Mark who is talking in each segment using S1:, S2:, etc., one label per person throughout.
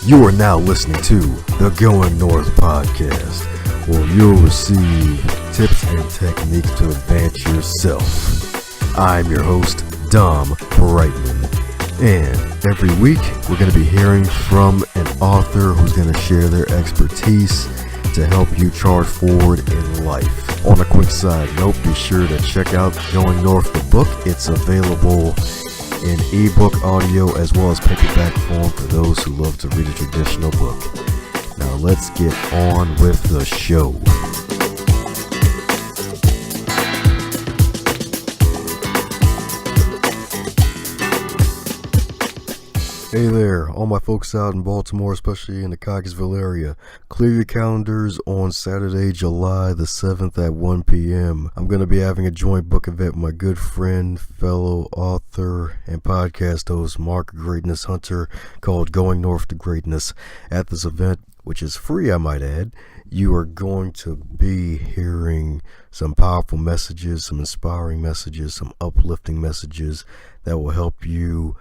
S1: You are now listening to the Going North podcast, where you'll receive tips and techniques to advance yourself. I'm your host, Dom Brightmon, and every week we're going to be hearing from an author who's going to share their expertise to help you charge forward in life. On a quick side note, be sure to check out Going North the book. It's available in ebook, audio, as well as paperback form for those who love to read a traditional book. Now let's get on with the show. Hey there, all my folks out in Baltimore, especially in the Cockeysville area. Clear your calendars on Saturday, July the 7th at 1 p.m. I'm going to be having a joint book event with my good friend, fellow author, and podcast host, Mark Greatness Hunter, called Going North to Greatness. At this event, which is free, I might add, you are going to be hearing some powerful messages, some inspiring messages, some uplifting messages that will help you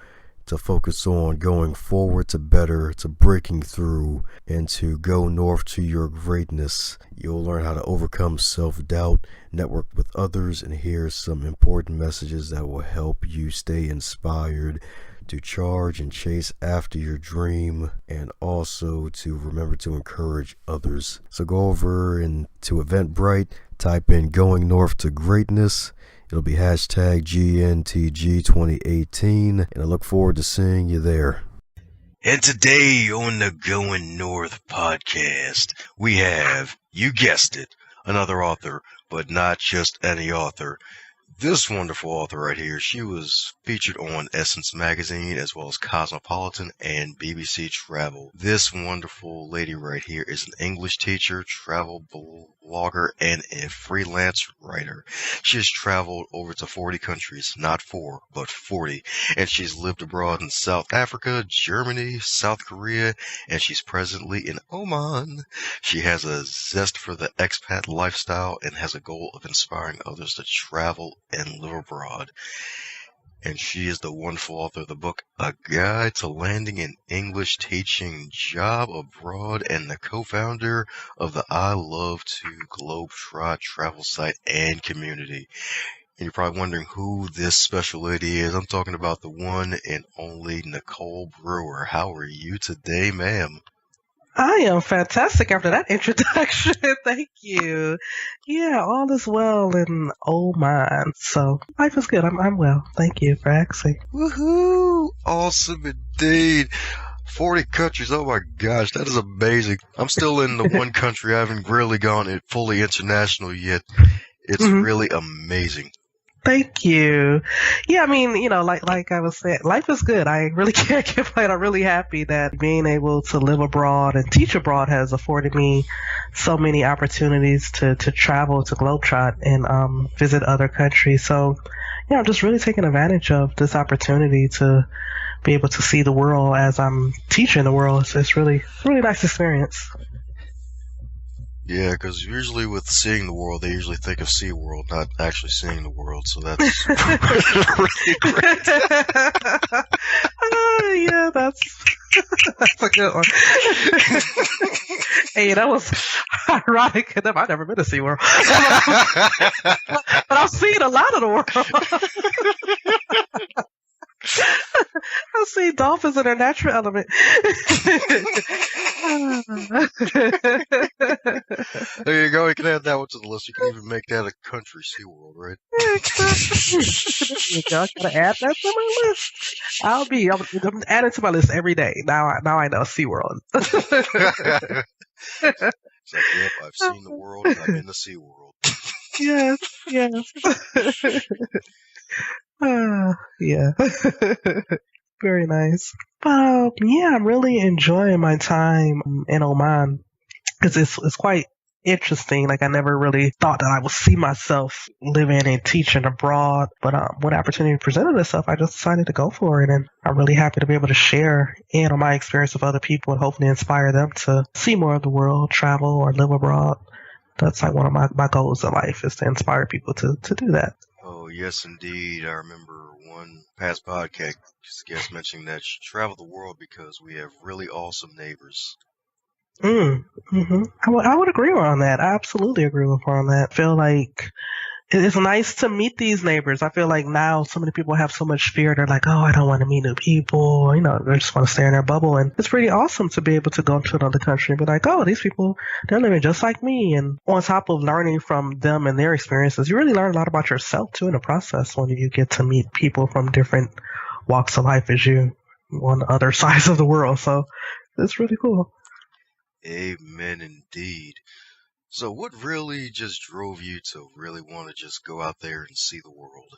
S1: to focus on going forward to better, to breaking through, and to go north to your greatness. You'll learn how to overcome self-doubt, network with others, and hear some important messages that will help you stay inspired to charge and chase after your dream, and also to remember to encourage others. So go over and to Eventbrite, type in Going North to Greatness. It'll be hashtag GNTG 2018, and I look forward to seeing you there.
S2: And today on the Going North podcast, we have, you guessed it, another author, but not just any author. This wonderful author right here, she was featured on Essence Magazine as well as Cosmopolitan and BBC Travel. This wonderful lady right here is an English teacher, travel blogger, and a freelance writer. She has traveled over to 40 countries, not 4, but 40, and she's lived abroad in South Africa, Germany, South Korea, and she's presently in Oman. She has a zest for the expat lifestyle and has a goal of inspiring others to travel and live abroad. And she is the wonderful author of the book, A Guide to Landing an English Teaching Job Abroad, and the co-founder of the I Love to Globetrot travel site and community. And you're probably wondering who this special lady is. I'm talking about the one and only Nicole Brewer. How are you today, ma'am?
S3: I am fantastic after that introduction. Thank you. Yeah, all is well in Oman. So life is good. I'm well. Thank you for asking.
S2: Woohoo! Awesome indeed. 40 countries. Oh my gosh, that is amazing. I'm still in the one country. I haven't really gone fully international yet. It's really amazing.
S3: Thank you. Yeah, I mean, like I was saying, life is good. I really can't complain. I'm really happy that being able to live abroad and teach abroad has afforded me so many opportunities to travel, to globetrot, and visit other countries. So, I'm just really taking advantage of this opportunity to be able to see the world as I'm teaching the world. So it's really nice experience.
S2: Yeah, because usually with seeing the world, they usually think of SeaWorld, not actually seeing the world, so that's really great.
S3: Yeah, that's a good one. Hey, that was ironic enough. I've never been to SeaWorld. But I've seen a lot of the world. I've seen dolphins in their natural element.
S2: There you go. You can add that one to the list. You can even make that a country, SeaWorld, right?
S3: I gotta add that to my list. I'm adding to my list every day. Now I know SeaWorld.
S2: It's like, yep, I've seen the world and I'm in the SeaWorld.
S3: Yes. Yeah. Very nice. But I'm really enjoying my time in Oman because it's quite interesting. Like, I never really thought that I would see myself living and teaching abroad, but when opportunity presented itself, I just decided to go for it, and I'm really happy to be able to share on my experience with other people and hopefully inspire them to see more of the world, travel, or live abroad. That's like one of my goals in life, is to inspire people to do that.
S2: Oh yes, indeed. I remember one past podcast guest mentioning that she traveled the world because we have really awesome neighbors.
S3: I would agree on that. I absolutely agree with her on that. I feel like it's nice to meet these neighbors. I feel like now so many people have so much fear. They're like, oh, I don't want to meet new people. You know, they just want to stay in their bubble. And it's pretty awesome to be able to go to another country and be like, oh, these people, they're living just like me. And on top of learning from them and their experiences, you really learn a lot about yourself too in the process when you get to meet people from different walks of life as you on the other sides of the world. So it's really cool.
S2: Amen, indeed. So, what really just drove you to really want to just go out there and see the world?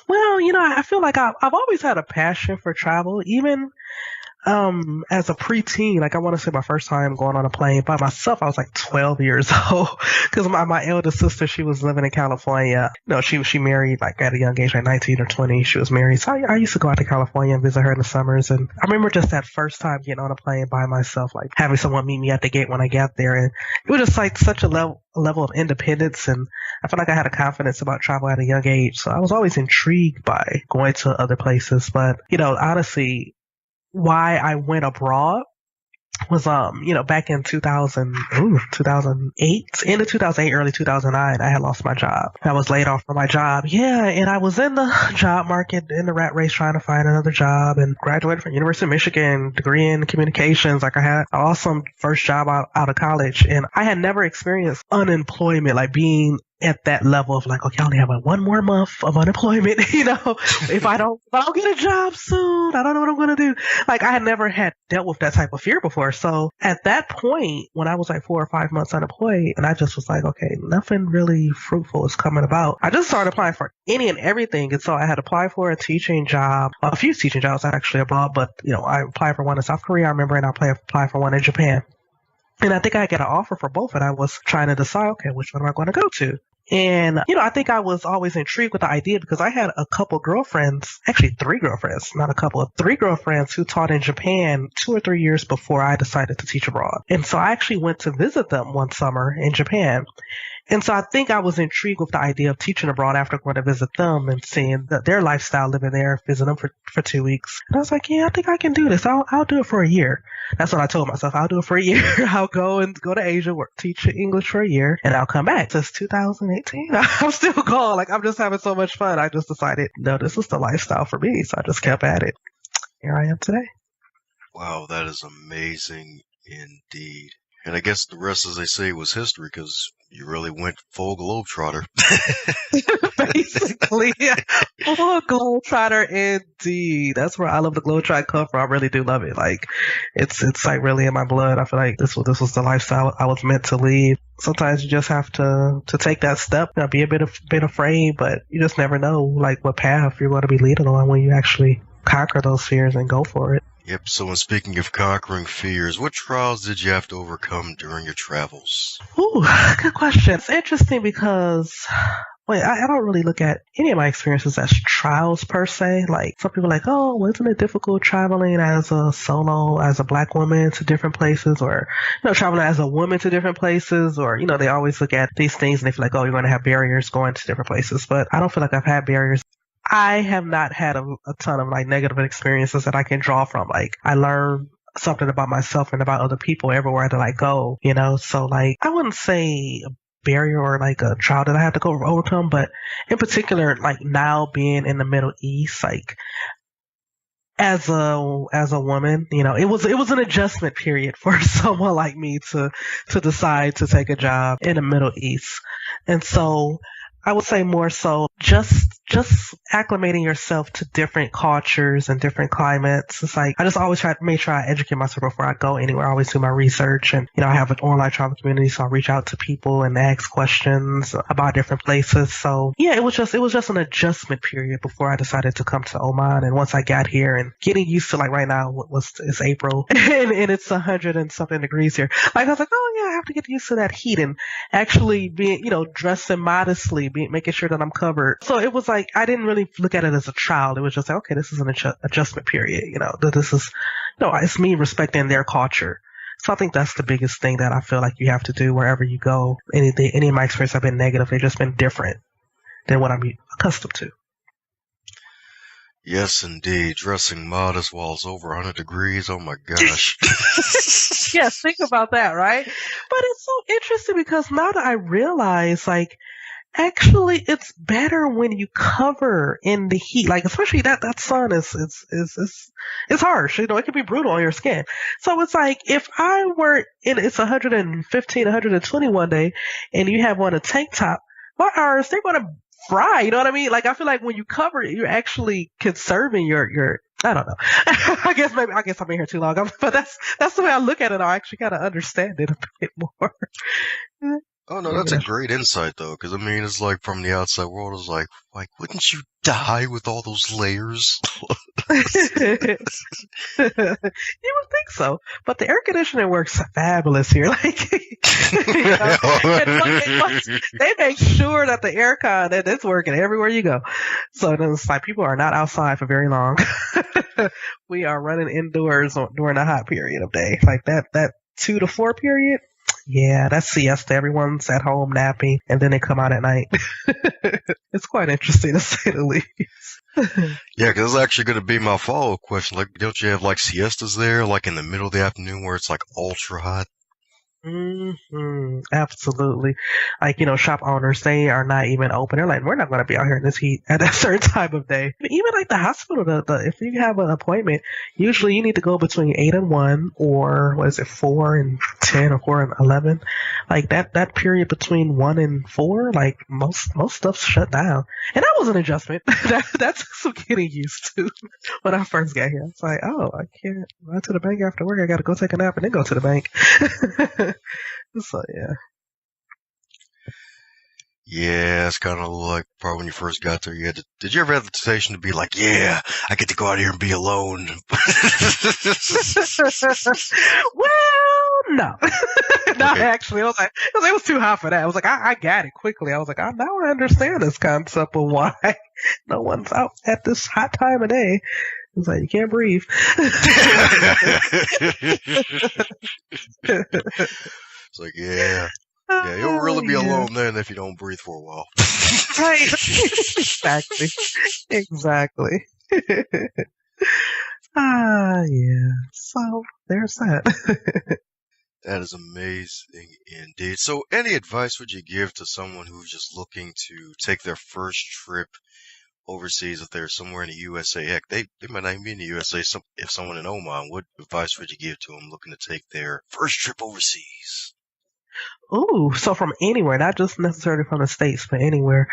S3: Well, I feel like I've always had a passion for travel, even as a preteen. Like I want to say my first time going on a plane by myself, I was like 12 years old because my eldest sister, she was living in California. She married like at a young age, like 19 or 20. She was married. So I used to go out to California and visit her in the summers. And I remember just that first time getting on a plane by myself, like having someone meet me at the gate when I got there. And it was just like such a level of independence. And I felt like I had a confidence about travel at a young age. So I was always intrigued by going to other places. But, honestly, why I went abroad was back in 2008, end of 2008, early 2009, I had lost my job. I was laid off from my job. Yeah, and I was in the job market, in the rat race, trying to find another job, and graduated from University of Michigan, degree in communications. Like I had an awesome first job out of college, and I had never experienced unemployment, like being at that level of like, okay, I only have like 1 more month of unemployment. If I don't get a job soon, I don't know what I'm going to do. Like I had never had dealt with that type of fear before. So at that point, when I was like 4 or 5 months unemployed, and I just was like, okay, nothing really fruitful is coming about. I just started applying for any and everything. And so I had applied for a teaching job, a few teaching jobs actually abroad, but I applied for one in South Korea, I remember, and I applied for one in Japan. And I think I got an offer for both, and I was trying to decide, okay, which one am I going to go to? And, I think I was always intrigued with the idea because I had a couple girlfriends, actually 3 girlfriends, not a couple, 3 girlfriends who taught in Japan 2 or 3 years before I decided to teach abroad. And so I actually went to visit them one summer in Japan. And so I think I was intrigued with the idea of teaching abroad after going to visit them and seeing their lifestyle living there, visiting them for 2 weeks. And I was like, yeah, I think I can do this. I'll do it for a year. That's what I told myself. I'll do it for a year. I'll go to Asia, teach English for a year, and I'll come back. Since 2018, I'm still gone. Like I'm just having so much fun. I just decided, no, this is the lifestyle for me. So I just kept at it. Here I am today.
S2: Wow, that is amazing indeed. And I guess the rest, as they say, was history because you really went full globetrotter.
S3: Basically, yeah. Full globetrotter indeed. That's where I love the globetrot come from. I really do love it. Like it's like really in my blood. I feel like this was the lifestyle I was meant to lead. Sometimes you just have to take that step. Be a bit afraid, but you just never know like what path you're going to be leading on when you actually conquer those fears and go for it.
S2: Yep, so when speaking of conquering fears, what trials did you have to overcome during your travels?
S3: Ooh, good question. It's interesting because I don't really look at any of my experiences as trials per se. Like some people are like, oh, wasn't it difficult traveling as a solo, as a Black woman to different places, or traveling as a woman to different places, or they always look at these things and they feel like, oh, you're going to have barriers going to different places. But I don't feel like I've had barriers. I have not had a ton of like negative experiences that I can draw from. Like I learned something about myself and about other people everywhere that I go, So like I wouldn't say a barrier or like a trial that I had to go overcome, but in particular, like now being in the Middle East, like as a woman, it was an adjustment period for someone like me to decide to take a job in the Middle East. And so I would say more so just acclimating yourself to different cultures and different climates. It's like I just always make sure I educate myself before I go anywhere. I always do my research, and I have an online travel community, so I reach out to people and ask questions about different places. So yeah, it was just an adjustment period before I decided to come to Oman. And once I got here and getting used to like right now, it's April and it's 100 and something degrees here. Like I was like, oh yeah, I have to get used to that heat and actually being dressing modestly, making sure that I'm covered. So it was like I didn't really look at it as a trial. It was just like, okay, this is an adjustment period. That this is, it's me respecting their culture. So I think that's the biggest thing that I feel like you have to do wherever you go. Any of my experiences have been negative. They've just been different than what I'm accustomed to.
S2: Yes, indeed. Dressing modest while it's over 100 degrees. Oh my gosh.
S3: Yeah, think about that, right? But it's so interesting because now that I realize, like, actually, it's better when you cover in the heat, like especially that sun is harsh. You know, it can be brutal on your skin. So it's like if I were in it's 115, 120 one day, and you have on a tank top, my arms they're gonna fry. You know what I mean? Like I feel like when you cover it, you're actually conserving your. I don't know. I guess I'm in here too long, but that's the way I look at it. I actually kind of understand it a bit more.
S2: Oh no, that's a great insight though, because I mean, it's like from the outside world, it's like, wouldn't you die with all those layers?
S3: You would think so, but the air conditioning works fabulous here. Like, you know, they make sure that the aircon that it's working everywhere you go. So it's like people are not outside for very long. We are running indoors during the hot period of day, like that 2 to 4 period. Yeah, that's siesta. Everyone's at home napping, and then they come out at night. It's quite interesting to say the least.
S2: Yeah, because that's actually going to be my follow-up question. Like, don't you have like siestas there, like in the middle of the afternoon, where it's like ultra hot?
S3: Absolutely. Like, you know, shop owners, they are not even open. They're like, we're not going to be out here in this heat at a certain time of day. Even like the hospital, if you have an appointment, usually you need to go between 8 and 1, or what is it, 4 and 10 or 4 and 11. Like that period between 1 and 4, like most stuff's shut down. And that was an adjustment. That's some getting used to when I first got here. It's like, oh, I can't go to the bank after work. I got to go take a nap and then go to the bank. So yeah.
S2: Yeah, it's kind of like probably when you first got there. Did you ever have the temptation to be like, yeah, I get to go out here and be alone?
S3: Well, no. Not actually. I was like, it was too hot for that. I was like, I got it quickly. I was like, now I understand this concept of why no one's out at this hot time of day. It's like, you can't breathe.
S2: It's like, yeah, you'll really be alone then if you don't breathe for a while.
S3: Right. Exactly. Yeah. So there's that.
S2: That is amazing indeed. So, any advice would you give to someone who's just looking to take their first trip overseas, if they're somewhere in the USA? Heck, they might not even be in the USA. If someone in Oman, what advice would you give to them looking to take their first trip overseas?
S3: Ooh, so from anywhere, not just necessarily from the States, but anywhere.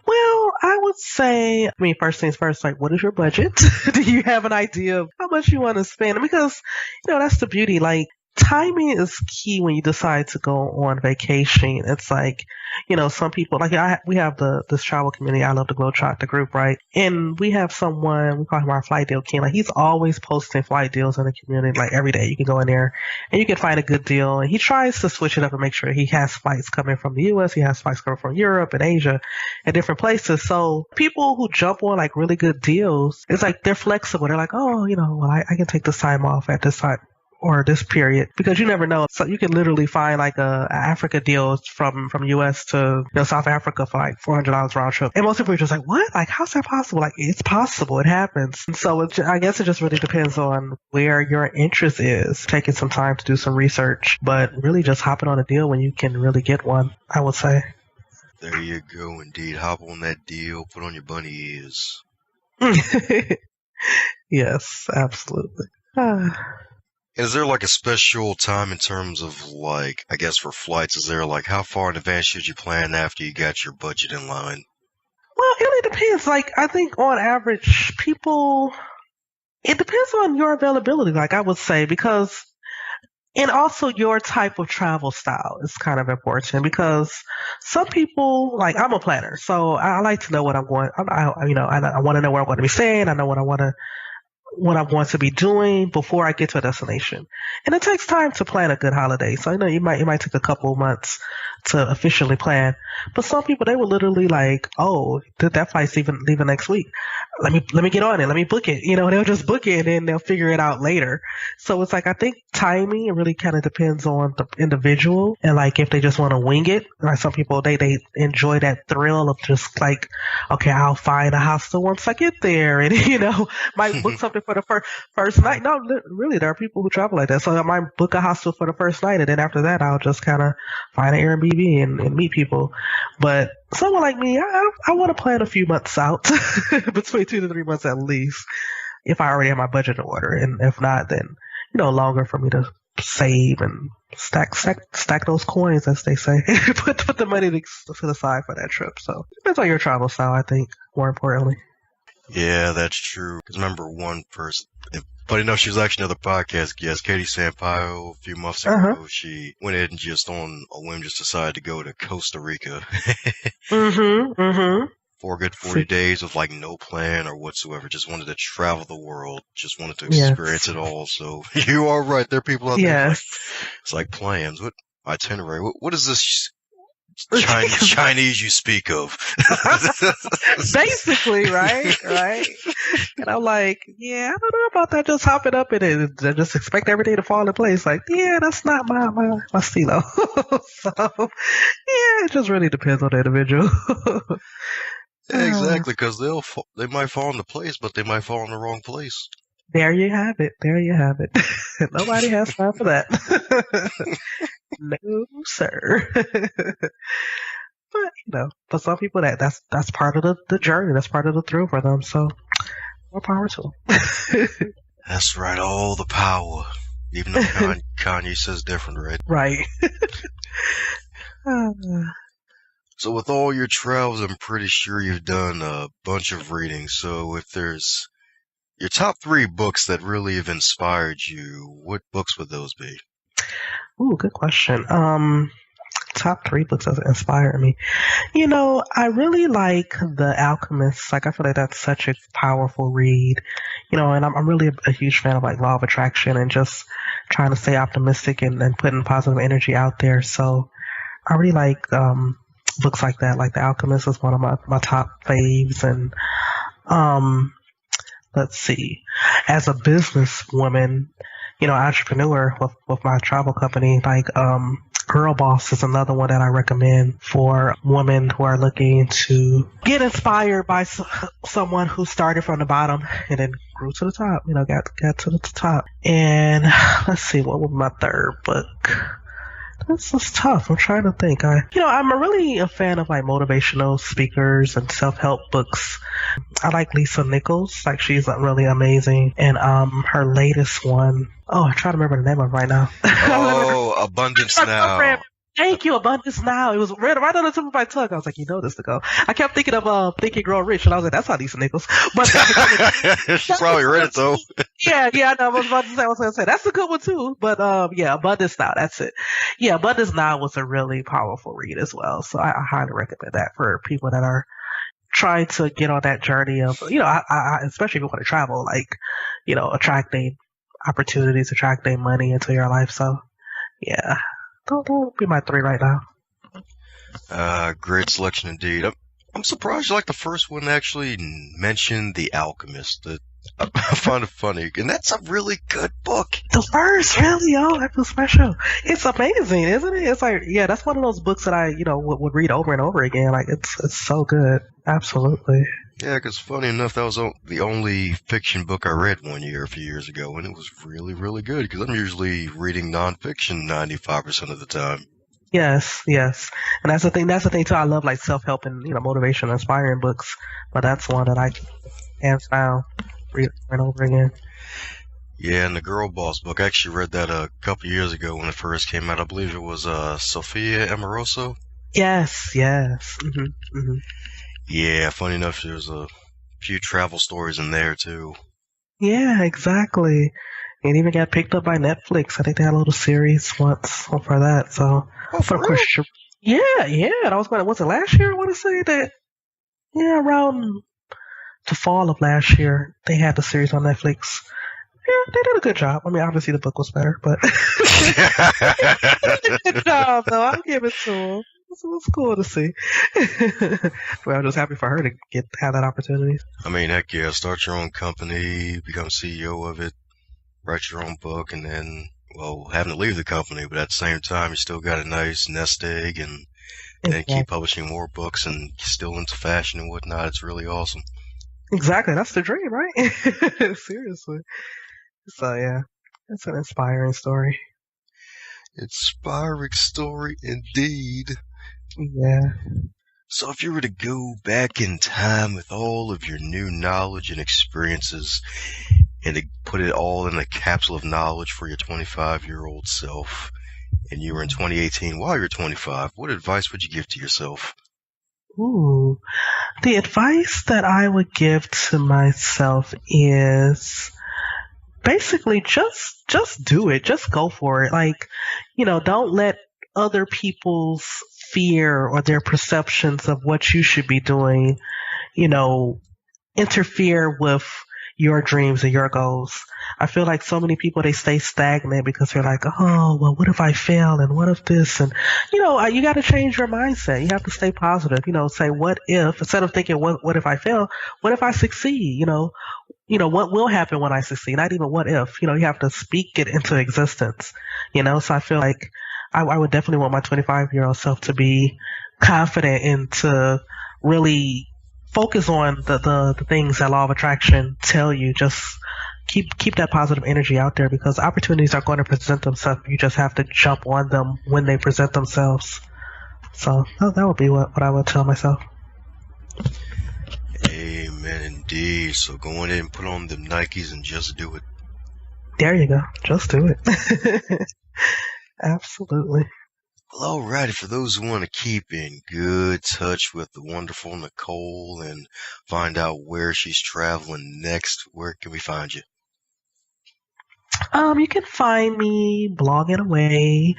S3: Well, I would say, I mean, first things first, like, what is your budget? Do you have an idea of how much you want to spend? Because, you know, that's the beauty. Like, timing is key when you decide to go on vacation. It's like, you know, some people, like we have this travel community, I Love to Globetrot, the group, right? And we have someone, we call him our flight deal king. Like, he's always posting flight deals in the community, like every day. You can go in there and you can find a good deal. And he tries to switch it up and make sure he has flights coming from the US, he has flights coming from Europe and Asia and different places. So people who jump on like really good deals, it's like they're flexible. They're like, oh, you know, well, I can take this time off at this time or this period, because you never know. So you can literally find like a Africa deal from US to, you know, South Africa for like $400 round trip. And most people are just like, what? Like, how's that possible? Like, it's possible. It happens. And so I guess it just really depends on where your interest is. Taking some time to do some research, but really just hopping on a deal when you can really get one, I would say.
S2: There you go, indeed. Hop on that deal. Put on your bunny ears.
S3: Yes, absolutely.
S2: Is there like a special time in terms of like, I guess for flights, is there like how far in advance should you plan after you got your budget in line?
S3: Well, it really depends. Like, I think on average, it depends on your availability, like I would say, because, and also your type of travel style is kind of important, because some people, like, I'm a planner, so I like to know what I'm going, I want to know where I'm going to be staying. I know what I'm going to be doing before I get to a destination. And it takes time to plan a good holiday. So, you know, it might take a couple of months to officially plan. But some people, they were literally like, oh, that flight's leaving next week. let me get on it, let me book it. They'll just book it and then they'll figure it out later. So it's like I think timing it really kind of depends on the individual and like if they just want to wing it. Like some people they enjoy that thrill of just like, okay, I'll find a hostel once I get there, and might book something for the first night. No, really, there are people who travel like that. So I might book a hostel for the first night, and then after that, I'll just kind of find an Airbnb and meet people. But someone like me, I want to plan a few months out, between 2 to 3 months at least, if I already have my budget in order. And if not, then longer for me to save and stack those coins, as they say. put the money to the side for that trip. So it depends on your travel style, I think, more importantly.
S2: Yeah, that's true. Because remember one person, funny enough, she was actually another podcast guest, Katie Sampaio, a few months ago. She went ahead and just on a whim just decided to go to Costa Rica. For a good 40 days with like no plan or whatsoever. Just wanted to travel the world. Just wanted to experience it all. So you are right. There are people out there. It's like plans. What itinerary? What is this Chinese you speak of?
S3: Basically, right? And I'm like, yeah, I don't know about that. Just hopping up in it and just expect everything to fall in place. Like, yeah, that's not my stilo. So, yeah, it just really depends on the individual.
S2: Yeah, exactly, because they might fall into place, but they might fall in the wrong place.
S3: There you have it. Nobody has time for that. No, sir. But for some people that's part of the journey. That's part of the thrill for them. So more power to them.
S2: That's right. All the power. Even though Kanye says different, right?
S3: Right.
S2: So with all your travels, I'm pretty sure you've done a bunch of reading. So if there's your top 3 books that really have inspired you, what books would those be?
S3: Ooh, good question. Top 3 books that inspired me. I really like The Alchemist. Like, I feel like that's such a powerful read. And I'm really a huge fan of like Law of Attraction and just trying to stay optimistic and putting positive energy out there. So I really like books like that. Like The Alchemist is one of my top faves. And let's see, as a businesswoman, entrepreneur with my travel company, like Girl Boss is another one that I recommend for women who are looking to get inspired by someone who started from the bottom and then grew to the top, got to the top. And let's see, what was my 3rd book? This is tough. I'm trying to think. I'm really a fan of like motivational speakers and self-help books. I like Lisa Nicoles. Like, she's really amazing. And her latest one, I'm trying to remember the name of it right now.
S2: Oh, Abundance Now.
S3: Thank you, Abundance Now. It was right on the tip of my tongue. I was like, this to go. I kept thinking of Think and Grow Rich, and I was like, that's not Lisa Nichols. But
S2: she probably read it though.
S3: Yeah, no, I was going to say that's a good one too. But yeah, Abundance Now, that's it. Yeah, Abundance Now was a really powerful read as well. So I highly recommend that for people that are trying to get on that journey of, I especially if you want to travel, like, attracting opportunities, attracting money into your life. So yeah. Don't be my 3 right now.
S2: Great selection indeed. I'm surprised you like the first one to actually mention The Alchemist. I find it funny, and that's a really good book.
S3: The first, really? Oh, that feels special. It's amazing, isn't it? It's like, yeah, that's one of those books that I, would read over and over again. Like, it's so good. Absolutely.
S2: Yeah, because funny enough, that was the only fiction book I read one year, a few years ago, and it was really, really good, because I'm usually reading nonfiction 95% of the time.
S3: Yes. And that's the thing too. I love like self-help and, motivation, inspiring books, but that's one that I hands down read over and over again.
S2: Yeah, and the Girl Boss book, I actually read that a couple years ago when it first came out. I believe it was Sophia Amoroso.
S3: Yes. Mm-hmm.
S2: Yeah, funny enough, there's a few travel stories in there, too. Yeah,
S3: exactly. It even got picked up by Netflix. I think they had a little series once for that. So,
S2: for real?
S3: Yeah. And I was it last year? I want to say that, yeah, around the fall of last year, they had the series on Netflix. Yeah, they did a good job. I mean, obviously the book was better, but they did a good job, though. I'll give it to them. So it's cool to see. Well, I'm just happy for her to have that opportunity.
S2: I mean, heck yeah, start your own company, become CEO of it, write your own book, and then, well, having to leave the company, but at the same time, you still got a nice nest egg, and then keep publishing more books and still into fashion and whatnot. It's really awesome.
S3: Exactly. That's the dream, right? Seriously. So, yeah, it's an inspiring story.
S2: Inspiring story indeed.
S3: Yeah.
S2: So if you were to go back in time with all of your new knowledge and experiences and to put it all in a capsule of knowledge for your 25-year-old self, and you were in 2018 while you're 25, what advice would you give to yourself?
S3: Ooh. The advice that I would give to myself is basically just do it. Just go for it. Like, don't let other people's fear or their perceptions of what you should be doing, interfere with your dreams and your goals. I feel like so many people, they stay stagnant because they're like, oh, well, what if I fail? And what if this? And, you got to change your mindset. You have to stay positive, say, what if, instead of thinking, what if I fail? What if I succeed? What will happen when I succeed? Not even what if, you have to speak it into existence, So I feel like I would definitely want my 25-year-old self to be confident and to really focus on the things that law of attraction tell you. Just keep that positive energy out there because opportunities are going to present themselves. You just have to jump on them when they present themselves. So that would be what I would tell myself.
S2: Amen indeed. So go in and put on the Nikes and just do it.
S3: There you go. Just do it. Absolutely.
S2: Well, alrighty, for those who want to keep in good touch with the wonderful Nicole and find out where she's traveling next, where can we find you?
S3: You can find me blogging away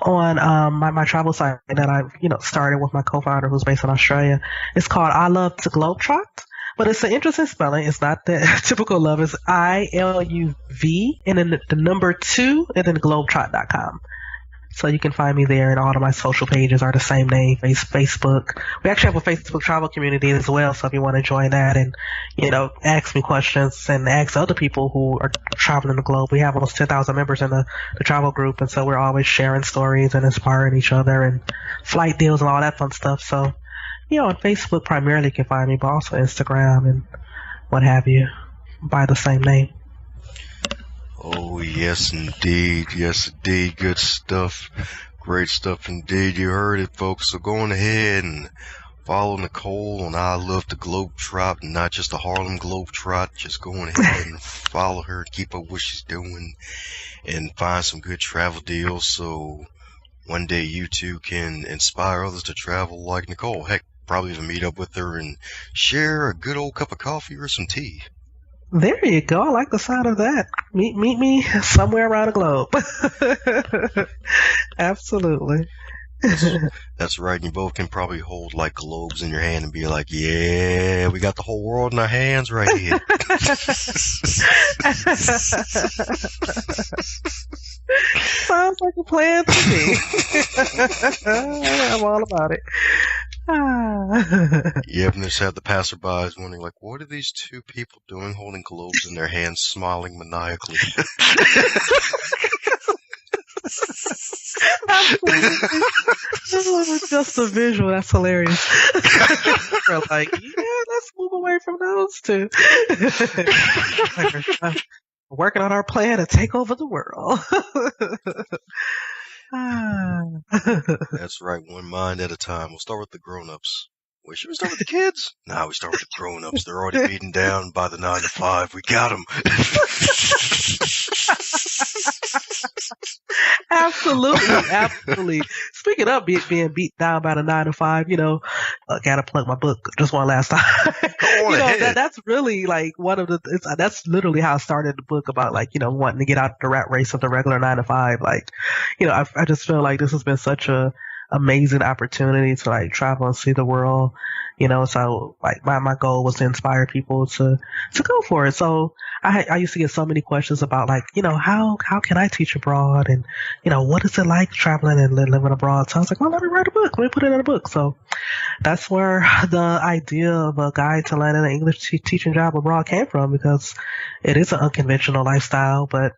S3: on my travel site that I've started with my co-founder who's based in Australia. It's called I Love to Globetrot, but it's an interesting spelling. It's not the typical love. It's ILUV and then the number 2 and then globetrot.com. So you can find me there, and all of my social pages are the same name, Facebook. We actually have a Facebook travel community as well, so if you want to join that and, ask me questions and ask other people who are traveling the globe. We have almost 10,000 members in the travel group, and so we're always sharing stories and inspiring each other and flight deals and all that fun stuff. So, on Facebook primarily you can find me, but also Instagram and what have you by the same name.
S2: Oh, yes, indeed. Yes, indeed. Good stuff. Great stuff indeed. You heard it, folks. So go on ahead and follow Nicole on I Love to Globetrot, not just the Harlem Globetrot. Just go on ahead and follow her, keep up what she's doing, and find some good travel deals so one day you too can inspire others to travel like Nicole. Heck, probably even meet up with her and share a good old cup of coffee or some tea.
S3: There you go. I like the sound of that. Meet me somewhere around the globe. Absolutely.
S2: That's right. And you both can probably hold like globes in your hand and be like, yeah, we got the whole world in our hands right here.
S3: Sounds like a plan to me. I'm all about it.
S2: Yep, and just have the passerbys wondering, like, what are these two people doing holding globes in their hands, smiling maniacally?
S3: Just a visual, that's hilarious. We're like, yeah, let's move away from those two. We're working on our plan to take over the world.
S2: That's right, one mind at a time. We'll start with the grown-ups. Wait, should we start with the kids? Nah, we start with the grown-ups. They're already beaten down by the 9 to 5. We got them.
S3: Absolutely. Speaking of being beat down by the 9 to 5, gotta plug my book just one last time. That's really like one of that's literally how I started the book about wanting to get out the rat race of the regular 9 to 5. Like, I just feel like this has been such a amazing opportunity to like travel and see the world. So like my goal was to inspire people to go for it. So I used to get so many questions about like, how can I teach abroad, and what is it like traveling and living abroad? So I was like, well, let me write a book. Let me put it in a book. So that's where the idea of a guide to landing an English teaching job abroad came from, because it is an unconventional lifestyle, but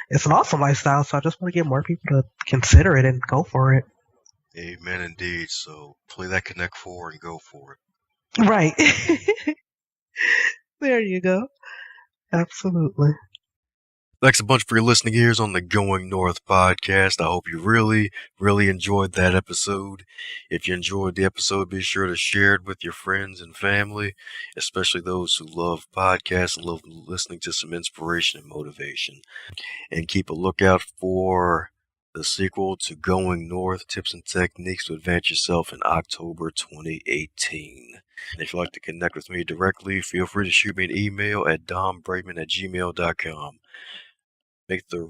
S3: it's an awesome lifestyle. So I just want to get more people to consider it and go for it.
S2: Amen, indeed. So play that Connect 4 and go for it.
S3: Right. There you go. Absolutely.
S1: Thanks a bunch for your listening ears on the Going North podcast. I hope you really, really enjoyed that episode. If you enjoyed the episode, be sure to share it with your friends and family, especially those who love podcasts and love listening to some inspiration and motivation. And keep a lookout for the sequel to Going North, Tips and Techniques to Advance Yourself, in October 2018. And if you'd like to connect with me directly, feel free to shoot me an email at dombrightmon@gmail.com. Make the